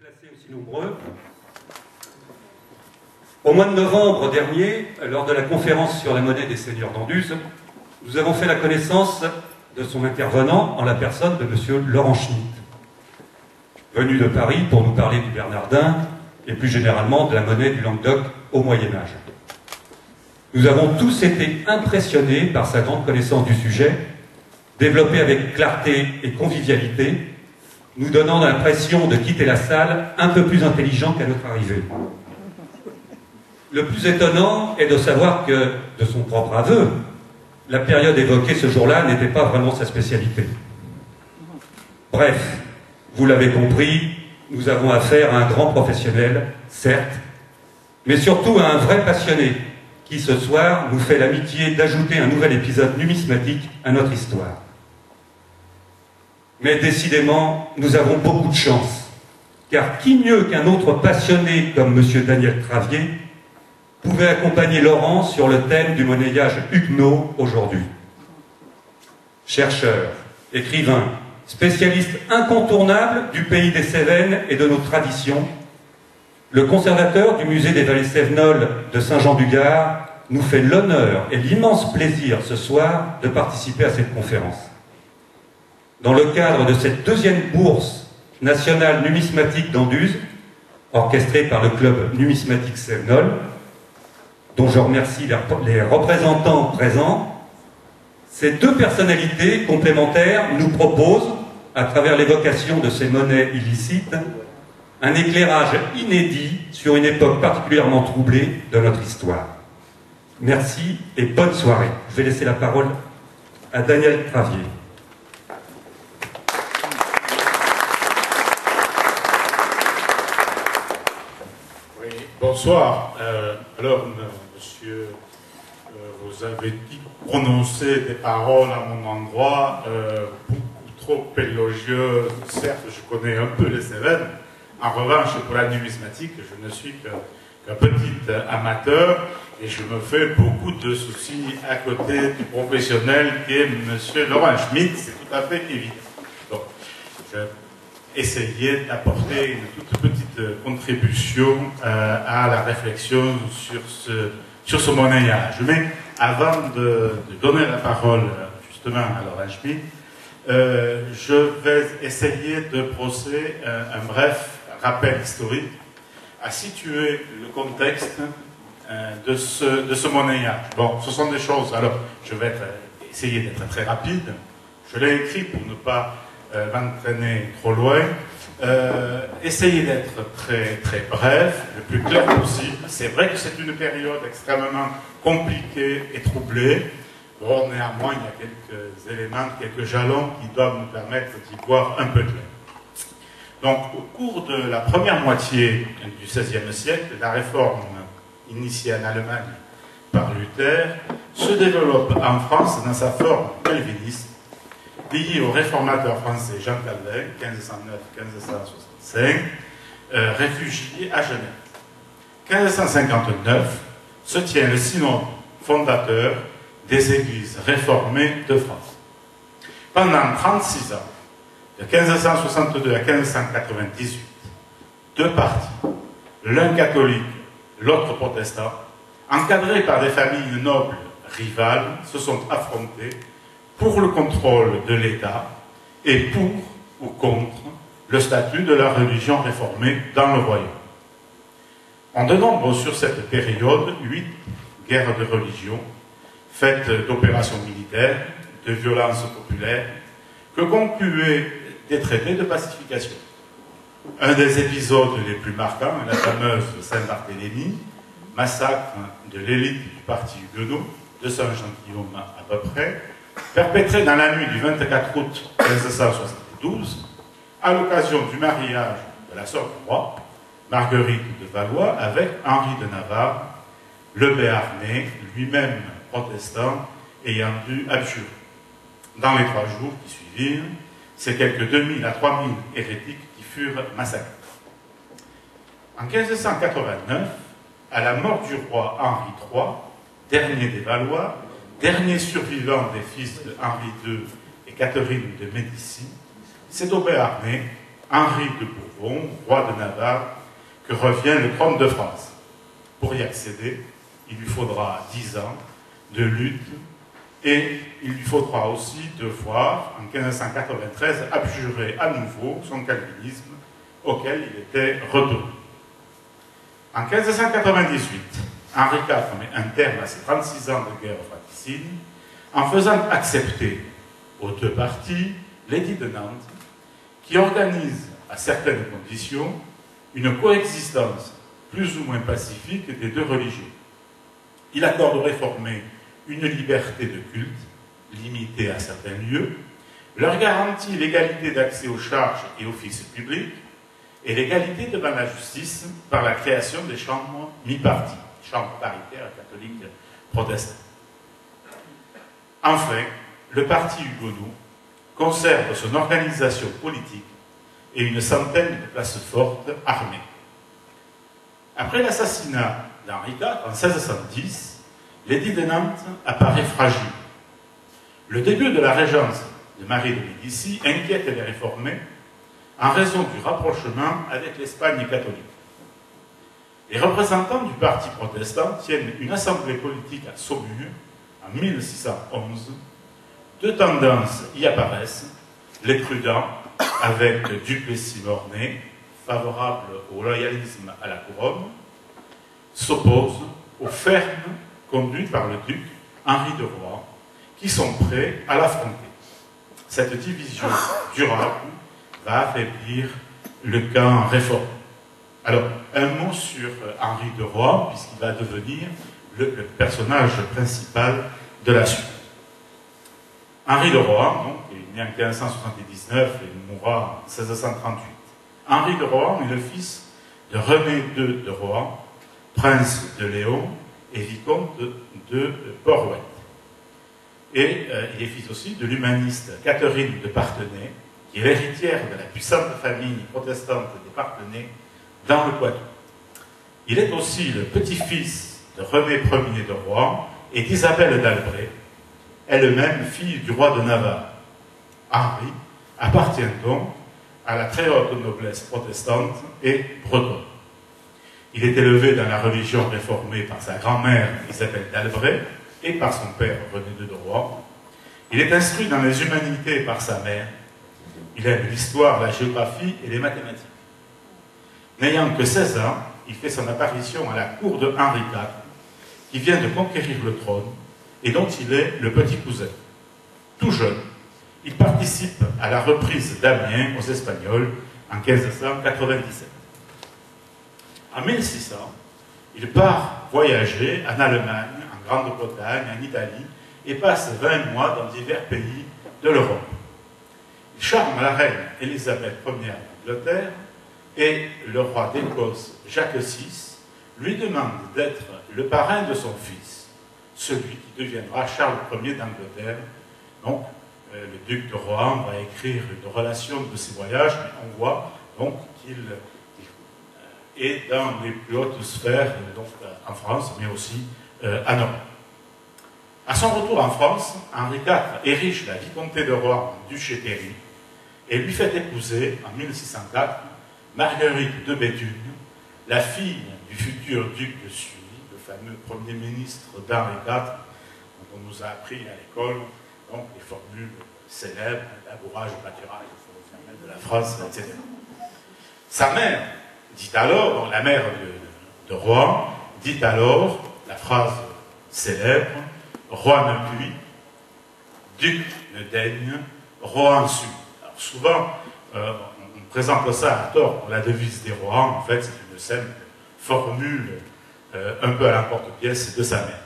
déplacés aussi nombreux. Au mois de novembre dernier, lors de la conférence sur la monnaie des seigneurs d'Anduze, nous avons fait la connaissance de son intervenant en la personne de M. Laurent Schmitt, venu de Paris pour nous parler du Bernardin et plus généralement de la monnaie du Languedoc au Moyen-Âge. Nous avons tous été impressionnés par sa grande connaissance du sujet, développée avec clarté et convivialité, nous donnant l'impression de quitter la salle un peu plus intelligent qu'à notre arrivée. Le plus étonnant est de savoir que, de son propre aveu, la période évoquée ce jour-là n'était pas vraiment sa spécialité. Bref, vous l'avez compris, nous avons affaire à un grand professionnel, certes, mais surtout à un vrai passionné, qui ce soir nous fait l'amitié d'ajouter un nouvel épisode numismatique à notre histoire. Mais décidément, nous avons beaucoup de chance, car qui mieux qu'un autre passionné comme M. Daniel Travier pouvait accompagner Laurent sur le thème du monnayage huguenot aujourd'hui. Chercheur, écrivain, spécialiste incontournable du pays des Cévennes et de nos traditions, le conservateur du musée des Vallées Cévenols de Saint-Jean-du-Gard nous fait l'honneur et l'immense plaisir ce soir de participer à cette conférence. Dans le cadre de cette deuxième bourse nationale numismatique d'Anduze, orchestrée par le club numismatique Cévenol, dont je remercie les représentants présents, ces deux personnalités complémentaires nous proposent, à travers l'évocation de ces monnaies illicites, un éclairage inédit sur une époque particulièrement troublée de notre histoire. Merci et bonne soirée. Je vais laisser la parole à Daniel Travier. Oui, bonsoir. Alors, monsieur, vous avez dit prononcer des paroles à mon endroit beaucoup trop élogieuses. Certes, je connais un peu les Cévennes. En revanche, pour la numismatique, je ne suis qu'un petit amateur et je me fais beaucoup de soucis à côté du professionnel qui est M. Laurent Schmitt, c'est tout à fait évident. Donc, je vais essayer d'apporter une toute petite contribution à la réflexion sur ce monnayage. Mais avant de donner la parole justement à Laurent Schmitt, je vais essayer de procéder à un bref rappel historique, à situer le contexte de ce monnayage. Bon, ce sont des choses, alors je vais essayer d'être très rapide, je l'ai écrit pour ne pas m'entraîner trop loin, essayer d'être très bref, le plus clair possible. C'est vrai que c'est une période extrêmement compliquée et troublée. Bon, néanmoins, il y a quelques éléments, quelques jalons qui doivent nous permettre d'y voir un peu clair. Donc, au cours de la première moitié du XVIe siècle, la réforme initiée en Allemagne par Luther se développe en France dans sa forme calviniste, liée au réformateur français Jean Calvin, 1509-1565, réfugié à Genève. 1559 se tient le synode fondateur des églises réformées de France. Pendant 36 ans, de 1562 à 1598, deux partis, l'un catholique, l'autre protestant, encadrés par des familles nobles rivales, se sont affrontés pour le contrôle de l'État et pour ou contre le statut de la religion réformée dans le royaume. On dénombre sur cette période 8 guerres de religion, faites d'opérations militaires, de violences populaires, que concluaient des traités de pacification. Un des épisodes les plus marquants est la fameuse Saint-Barthélemy, massacre de l'élite du parti huguenot, de Saint-Jean-Guillaume à peu près, perpétré dans la nuit du 24 août 1572, à l'occasion du mariage de la sœur du roi, Marguerite de Valois, avec Henri de Navarre, le Béarnais, lui-même protestant, ayant dû abjurer. Dans les 3 jours qui suivirent, c'est quelques 2000 à 3000 hérétiques qui furent massacrés. En 1589, à la mort du roi Henri III, dernier des Valois, dernier survivant des fils de Henri II et Catherine de Médicis, c'est au Béarnais, Henri de Bourbon, roi de Navarre, que revient le trône de France. Pour y accéder, il lui faudra 10 ans de lutte et il lui faudra aussi devoir, en 1593, abjurer à nouveau son calvinisme auquel il était retourné. En 1598, Henri IV met un terme à ses 36 ans de guerre fratricide en faisant accepter aux deux parties l'édit de Nantes qui organise à certaines conditions une coexistence plus ou moins pacifique des deux religions. Il accorde aux réformés une liberté de culte limitée à certains lieux, leur garantit l'égalité d'accès aux charges et offices publics et l'égalité devant la justice par la création des chambres mi-parties, chambres paritaires catholiques protestantes. Enfin, le parti huguenot conserve son organisation politique et une centaine de places fortes armées. Après l'assassinat d'Henri IV en 1610, l'édit de Nantes apparaît fragile. Le début de la régence de Marie de Médicis inquiète les réformés en raison du rapprochement avec l'Espagne catholique. Les représentants du parti protestant tiennent une assemblée politique à Saumur en 1611. Deux tendances y apparaissent, les prudents, avec Duplessis-Mornay, favorable au loyalisme à la couronne, s'opposent aux fermes conduites par le duc Henri de Rohan, qui sont prêts à l'affronter. Cette division durable va affaiblir le camp réformé. Alors, un mot sur Henri de Rohan, puisqu'il va devenir le personnage principal de la suite. Henri de Rohan, donc, il est né en 1579 et il mourra en 1638. Henri de Rohan est le fils de René II de Rohan, prince de Léon et vicomte de Porhoët. Et il est fils aussi de l'humaniste Catherine de Parthenay, qui est l'héritière de la puissante famille protestante des Parthenay dans le Poitou. Il est aussi le petit-fils de René Ier de Rohan et d'Isabelle d'Albret, elle-même fille du roi de Navarre. Henri appartient donc à la très haute noblesse protestante et bretonne. Il est élevé dans la religion réformée par sa grand-mère Isabelle d'Albret et par son père René II de Rohan. Il est instruit dans les humanités par sa mère. Il aime l'histoire, la géographie et les mathématiques. N'ayant que 16 ans, il fait son apparition à la cour de Henri IV, qui vient de conquérir le trône et dont il est le petit cousin. Tout jeune, il participe à la reprise d'Amiens aux Espagnols en 1597. En 1600, il part voyager en Allemagne, en Grande-Bretagne, en Italie et passe 20 mois dans divers pays de l'Europe. Il charme la reine Élisabeth Ier d'Angleterre et le roi d'Écosse Jacques VI lui demande d'être le parrain de son fils, celui qui deviendra Charles Ier d'Angleterre. Donc, le duc de Rohan va écrire une relation de ses voyages, mais on voit donc qu'il est dans les plus hautes sphères, donc en France, mais aussi en Europe. À son retour en France, Henri IV érige la vicomté de Rohan en duché-pairie et lui fait épouser, en 1604, Marguerite de Béthune, la fille du futur duc de Sully, le fameux premier ministre d'Henri IV, dont on nous a appris à l'école, donc les formules célèbres, labourage, pâturage, de la France, etc. Sa mère dit alors, la mère de Rohan, dit alors la phrase célèbre, roi ne puis, duc ne daigne, Rohan sue. Alors souvent, on présente ça à tort pour la devise des Rohan, en fait c'est une simple formule un peu à l'emporte-pièce de sa mère.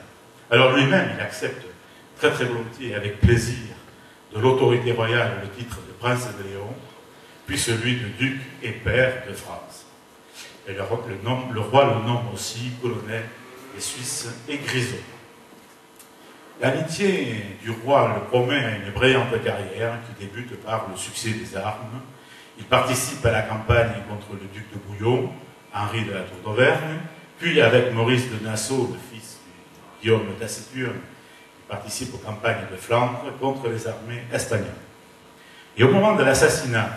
Alors lui-même, il accepte très très volontiers et avec plaisir de l'autorité royale le titre de prince de Léon, puis celui de duc et père de France. Et le roi le nomme aussi colonel des Suisses et grisot. L'amitié du roi le promet à une brillante carrière qui débute par le succès des armes. Il participe à la campagne contre le duc de Bouillon, Henri de la Tour d'Auvergne, puis avec Maurice de Nassau, le fils de Guillaume Taciturne, il participe aux campagnes de Flandre contre les armées espagnoles. Et au moment de l'assassinat